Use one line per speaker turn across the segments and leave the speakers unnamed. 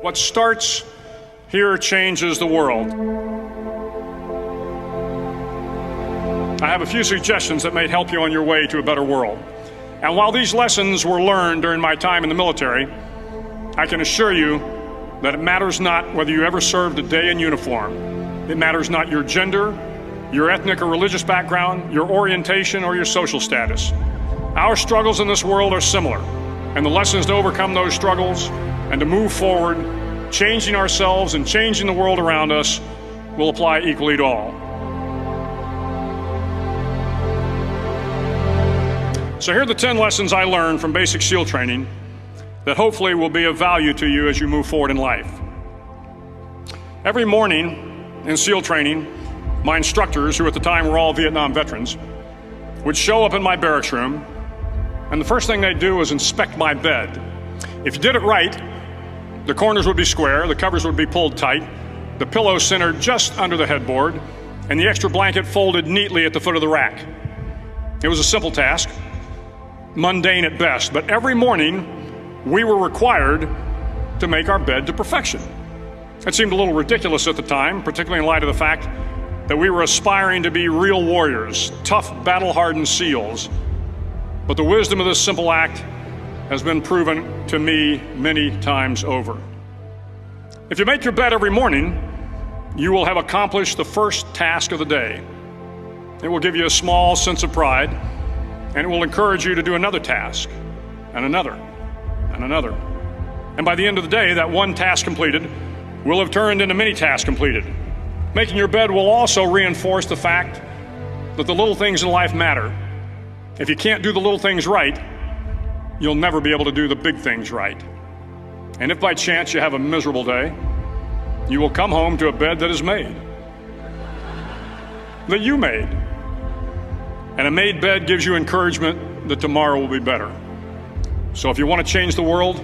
What starts here changes the world. I have a few suggestions that may help you on your way to a better world. And while these lessons were learned during my time in the military, I can assure you that it matters not whether you ever served a day in uniform. It matters not your gender, your ethnic or religious background, your orientation, or your social status. Our struggles in this world are similar, and the lessons to overcome those struggles and to move forward, changing ourselves and changing the world around us, will apply equally to all. So here are the 10 lessons I learned from basic SEAL training that hopefully will be of value to you as you move forward in life. Every morning in SEAL training, my instructors, who at the time were all Vietnam veterans, would show up in my barracks room, and the first thing they'd do was inspect my bed. If you did it right, the corners would be square, the covers would be pulled tight, the pillow centered just under the headboard, and the extra blanket folded neatly at the foot of the rack. It was a simple task, mundane at best, but every morning we were required to make our bed to perfection. It seemed a little ridiculous at the time, particularly in light of the fact that we were aspiring to be real warriors, tough, battle-hardened SEALs. But the wisdom of this simple act has been proven to me many times over. If you make your bed every morning, you will have accomplished the first task of the day. It will give you a small sense of pride, and it will encourage you to do another task, and another, and another. And by the end of the day, that one task completed will have turned into many tasks completed. Making your bed will also reinforce the fact that the little things in life matter. If you can't do the little things right, you'll never be able to do the big things right. And if by chance you have a miserable day, you will come home to a bed that is made, that you made. And a made bed gives you encouragement that tomorrow will be better. So if you want to change the world,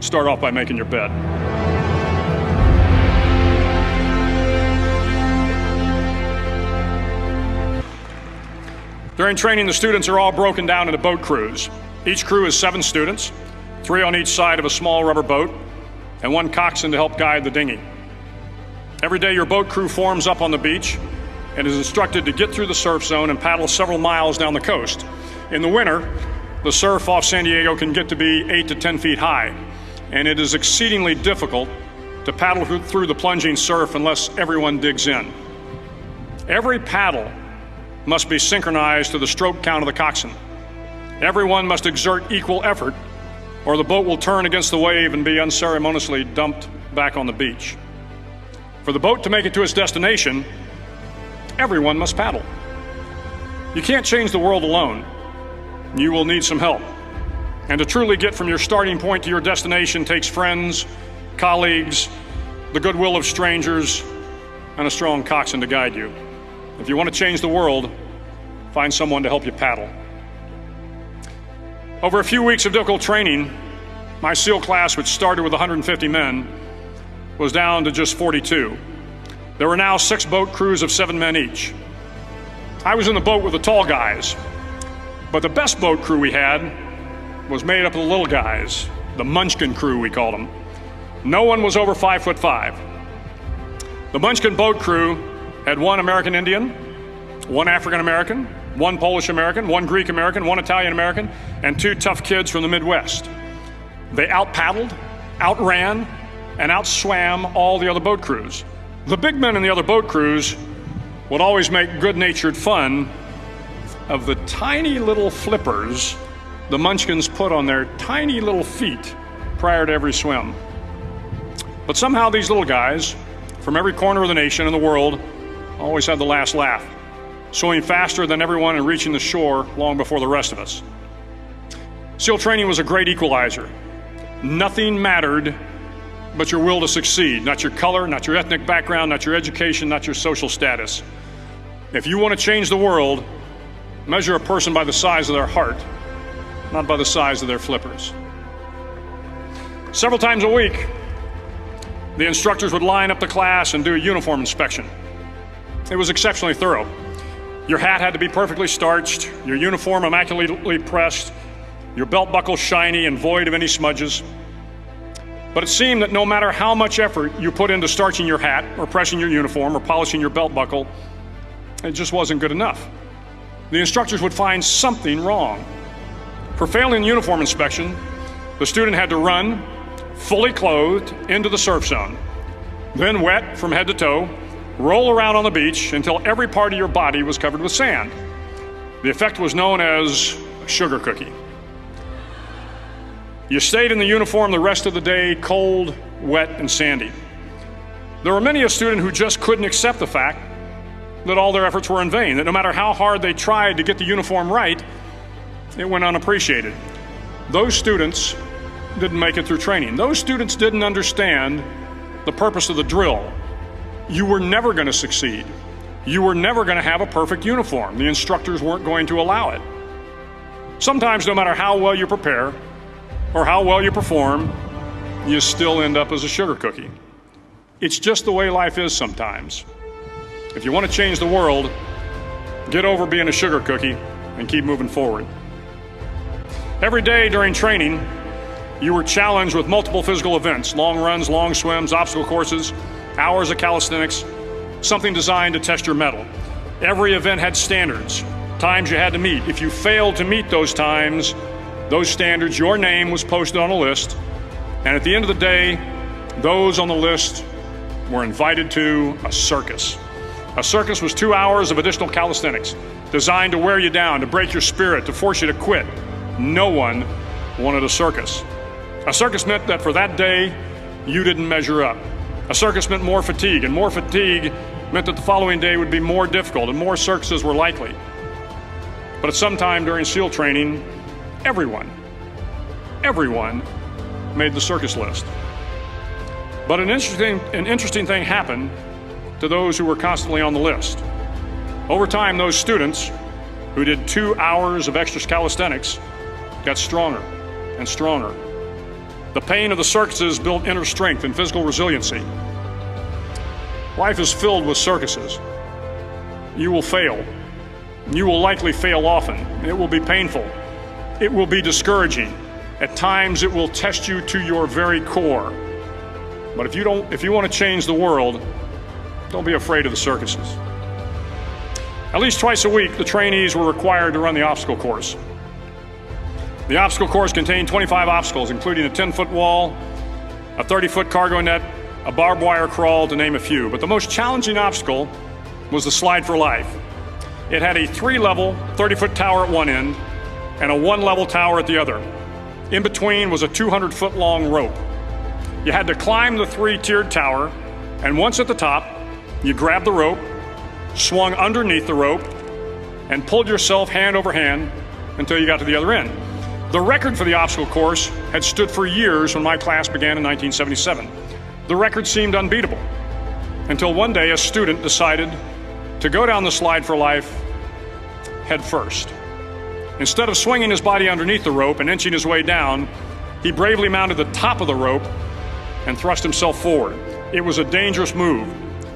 start off by making your bed. During training, the students are all broken down into boat crews. Each crew is 7 students, 3 on each side of a small rubber boat, and 1 coxswain to help guide the dinghy. Every day, your boat crew forms up on the beach and is instructed to get through the surf zone and paddle several miles down the coast. In the winter, the surf off San Diego can get to be 8 to 10 feet high, and it is exceedingly difficult to paddle through the plunging surf unless everyone digs in. Every paddle must be synchronized to the stroke count of the coxswain. Everyone must exert equal effort, or the boat will turn against the wave and be unceremoniously dumped back on the beach. For the boat to make it to its destination, everyone must paddle. You can't change the world alone. You will need some help. And to truly get from your starting point to your destination takes friends, colleagues, the goodwill of strangers, and a strong coxswain to guide you. If you want to change the world, find someone to help you paddle. Over a few weeks of difficult training, my SEAL class, which started with 150 men, was down to just 42. There were now 6 boat crews of 7 men each. I was in the boat with the tall guys, but the best boat crew we had was made up of the little guys, the Munchkin crew, we called them. No one was over 5'5". The Munchkin boat crew had 1 American Indian, 1 African American, 1 Polish American, 1 Greek American, 1 Italian American, and 2 tough kids from the Midwest. They out-paddled, outran, and outswam all the other boat crews. The big men in the other boat crews would always make good-natured fun of the tiny little flippers the Munchkins put on their tiny little feet prior to every swim. But somehow these little guys from every corner of the nation and the world always had the last laugh, swimming faster than everyone and reaching the shore long before the rest of us. SEAL training was a great equalizer. Nothing mattered but your will to succeed, not your color, not your ethnic background, not your education, not your social status. If you want to change the world, measure a person by the size of their heart, not by the size of their flippers. Several times a week, the instructors would line up the class and do a uniform inspection. It was exceptionally thorough. Your hat had to be perfectly starched, your uniform immaculately pressed, your belt buckle shiny and void of any smudges. But it seemed that no matter how much effort you put into starching your hat or pressing your uniform or polishing your belt buckle, it just wasn't good enough. The instructors would find something wrong. For failing uniform inspection, the student had to run, fully clothed, into the surf zone, then wet from head to toe, roll around on the beach until every part of your body was covered with sand. The effect was known as a sugar cookie. You stayed in the uniform the rest of the day, cold, wet, and sandy. There were many a student who just couldn't accept the fact that all their efforts were in vain, that no matter how hard they tried to get the uniform right, it went unappreciated. Those students didn't make it through training. Those students didn't understand the purpose of the drill. You were never going to succeed. You were never going to have a perfect uniform. The instructors weren't going to allow it. Sometimes, no matter how well you prepare or how well you perform, you still end up as a sugar cookie. It's just the way life is sometimes. If you want to change the world, get over being a sugar cookie and keep moving forward. Every day during training, you were challenged with multiple physical events: long runs, long swims, obstacle courses, hours of calisthenics, something designed to test your mettle. Every event had standards, times you had to meet. If you failed to meet those times, those standards, your name was posted on a list, and at the end of the day, those on the list were invited to a circus. A circus was 2 hours of additional calisthenics, designed to wear you down, to break your spirit, to force you to quit. No one wanted a circus. A circus meant that for that day, you didn't measure up. A circus meant more fatigue, and more fatigue meant that the following day would be more difficult and more circuses were likely. But at some time during SEAL training, everyone made the circus list. But an interesting thing happened to those who were constantly on the list. Over time, those students who did 2 hours of extra calisthenics got stronger and stronger. The pain of the circuses built inner strength and physical resiliency. Life is filled with circuses. You will fail. You will likely fail often. It will be painful. It will be discouraging. At times, it will test you to your very core. But if you want to change the world, don't be afraid of the circuses. At least twice a week, the trainees were required to run the obstacle course. The obstacle course contained 25 obstacles, including a 10-foot wall, a 30-foot cargo net, a barbed wire crawl, to name a few. But the most challenging obstacle was the slide for life. It had a 3-level, 30-foot tower at one end and a 1-level tower at the other. In between was a 200-foot-long rope. You had to climb the 3-tiered tower, and once at the top, you grabbed the rope, swung underneath the rope, and pulled yourself hand over hand until you got to the other end. The record for the obstacle course had stood for years when my class began in 1977. The record seemed unbeatable until one day a student decided to go down the slide for life head first. Instead of swinging his body underneath the rope and inching his way down, he bravely mounted the top of the rope and thrust himself forward. It was a dangerous move,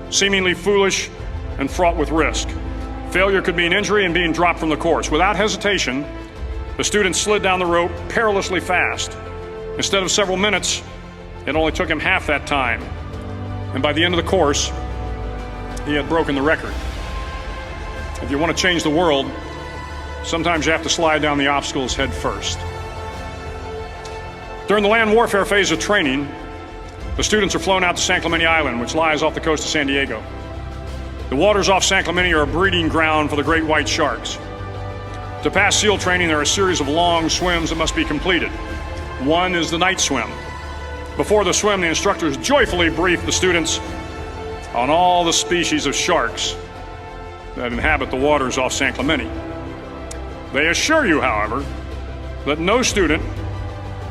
seemingly foolish and fraught with risk. Failure could mean injury and being dropped from the course. Without hesitation, the student slid down the rope perilously fast. Instead of several minutes, it only took him half that time. And by the end of the course, he had broken the record. If you want to change the world, sometimes you have to slide down the obstacles head first. During the land warfare phase of training, the students are flown out to San Clemente Island, which lies off the coast of San Diego. The waters off San Clemente are a breeding ground for the great white sharks. To pass SEAL training, there are a series of long swims that must be completed. One is the night swim. Before the swim, the instructors joyfully brief the students on all the species of sharks that inhabit the waters off San Clemente. They assure you, however, that no student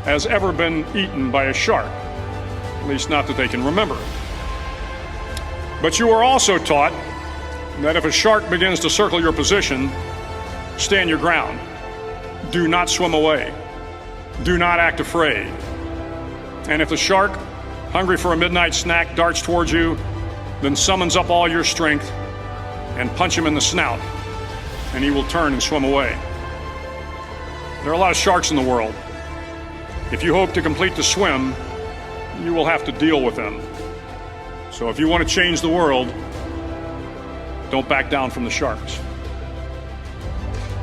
has ever been eaten by a shark, at least not that they can remember. But you are also taught that if a shark begins to circle your position, stand your ground. Do not swim away. Do not act afraid. And if the shark, hungry for a midnight snack, darts towards you, then summons up all your strength and punch him in the snout, and he will turn and swim away. There are a lot of sharks in the world. If you hope to complete the swim, you will have to deal with them. So if you want to change the world, don't back down from the sharks.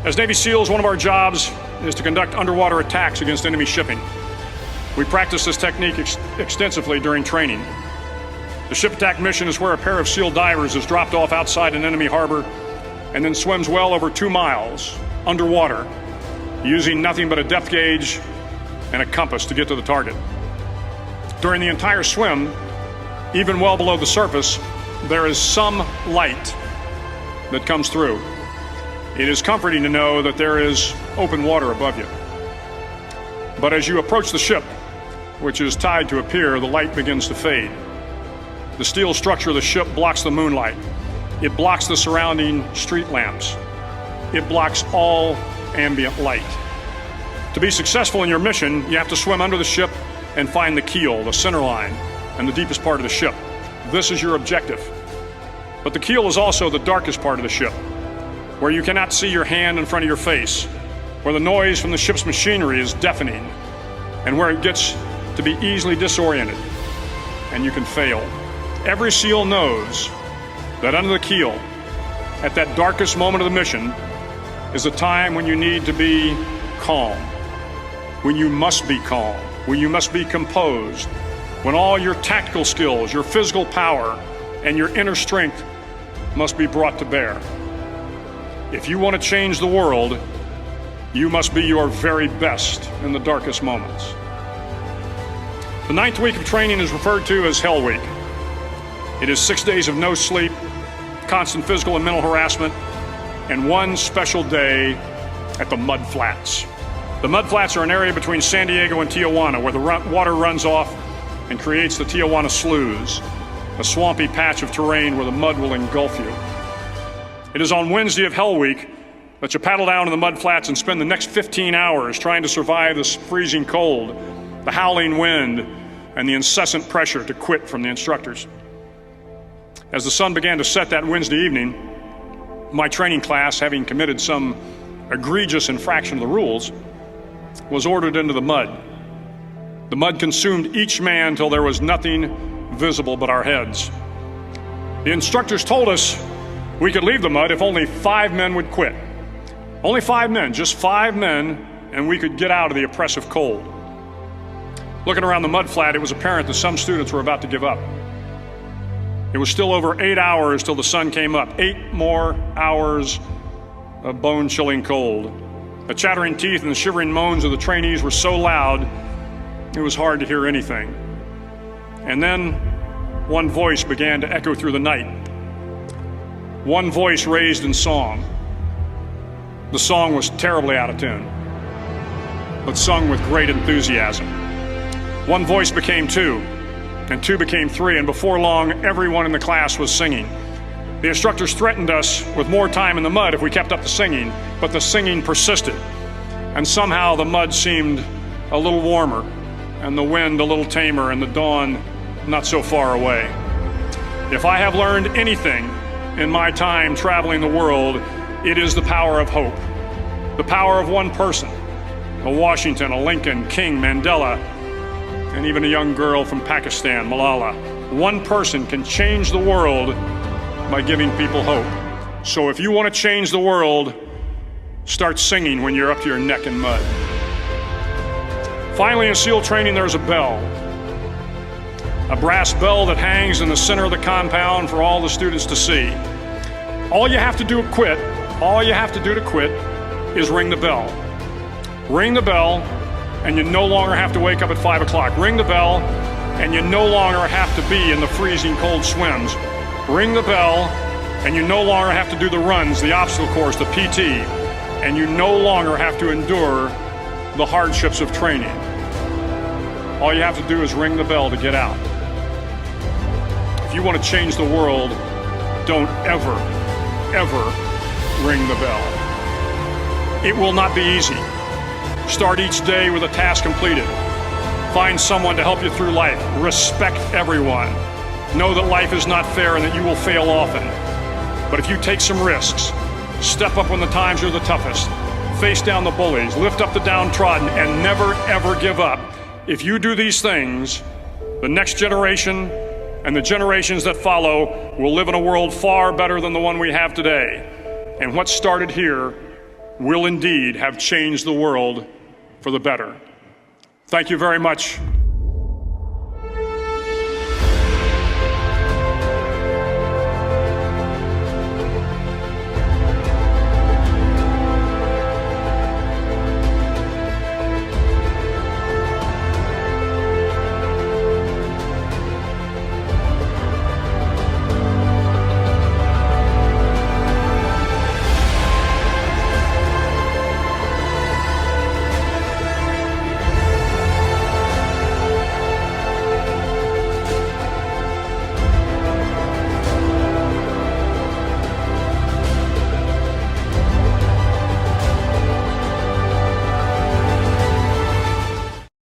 As Navy SEALs, one of our jobs is to conduct underwater attacks against enemy shipping. We practice this technique extensively during training. The ship attack mission is where a pair of SEAL divers is dropped off outside an enemy harbor and then swims well over 2 miles underwater, using nothing but a depth gauge and a compass to get to the target. During the entire swim, even well below the surface, there is some light that comes through. It is comforting to know that there is open water above you. But as you approach the ship, which is tied to a pier, the light begins to fade. The steel structure of the ship blocks the moonlight. It blocks the surrounding street lamps. It blocks all ambient light. To be successful in your mission, you have to swim under the ship and find the keel, the center line, and the deepest part of the ship. This is your objective. But the keel is also the darkest part of the ship, where you cannot see your hand in front of your face, where the noise from the ship's machinery is deafening, and where it gets to be easily disoriented, and you can fail. Every SEAL knows that under the keel, at that darkest moment of the mission, is a time when you need to be calm, when you must be calm, when you must be composed, when all your tactical skills, your physical power, and your inner strength must be brought to bear. If you want to change the world, you must be your very best in the darkest moments. The 9th week of training is referred to as Hell Week. It is 6 days of no sleep, constant physical and mental harassment, and one special day at the Mud Flats. The Mud Flats are an area between San Diego and Tijuana where the water runs off and creates the Tijuana Sloughs, a swampy patch of terrain where the mud will engulf you. It is on Wednesday of Hell Week that you paddle down to the Mud Flats and spend the next 15 hours trying to survive this freezing cold, the howling wind, and the incessant pressure to quit from the instructors. As the sun began to set that Wednesday evening, my training class, having committed some egregious infraction of the rules, was ordered into the mud. The mud consumed each man till there was nothing visible but our heads. The instructors told us we could leave the mud if only 5 men would quit. Only 5 men, just 5 men, and we could get out of the oppressive cold. Looking around the mud flat, it was apparent that some students were about to give up. It was still over 8 hours till the sun came up. 8 more hours of bone-chilling cold. The chattering teeth and the shivering moans of the trainees were so loud, it was hard to hear anything. And then one voice began to echo through the night. One voice raised in song. The song was terribly out of tune, but sung with great enthusiasm. One voice became 2, and 2 became 3, and before long, everyone in the class was singing. The instructors threatened us with more time in the mud if we kept up the singing, but the singing persisted, and somehow the mud seemed a little warmer, and the wind a little tamer, and the dawn not so far away. If I have learned anything in my time traveling the world, it is the power of hope. The power of one person, a Washington, a Lincoln, King, Mandela, and even a young girl from Pakistan, Malala. One person can change the world by giving people hope. So if you want to change the world, start singing when you're up to your neck in mud. Finally, in SEAL training, there's a bell. A brass bell that hangs in the center of the compound for all the students to see. All you have to do to quit is ring the bell. Ring the bell, and you no longer have to wake up at 5 o'clock. Ring the bell, and you no longer have to be in the freezing cold swims. Ring the bell, and you no longer have to do the runs, the obstacle course, the PT, and you no longer have to endure the hardships of training. All you have to do is ring the bell to get out. If you want to change the world, don't ever ring the bell. It will not be easy. Start each day with a task completed. Find someone to help you through life. Respect everyone. Know that life is not fair and that you will fail often. But if you take some risks, step up when the times are the toughest, face down the bullies, lift up the downtrodden, and never ever give up, if you do these things, The next generation and the generations that follow will live in a world far better than the one we have today. And what started here will indeed have changed the world for the better. Thank you very much.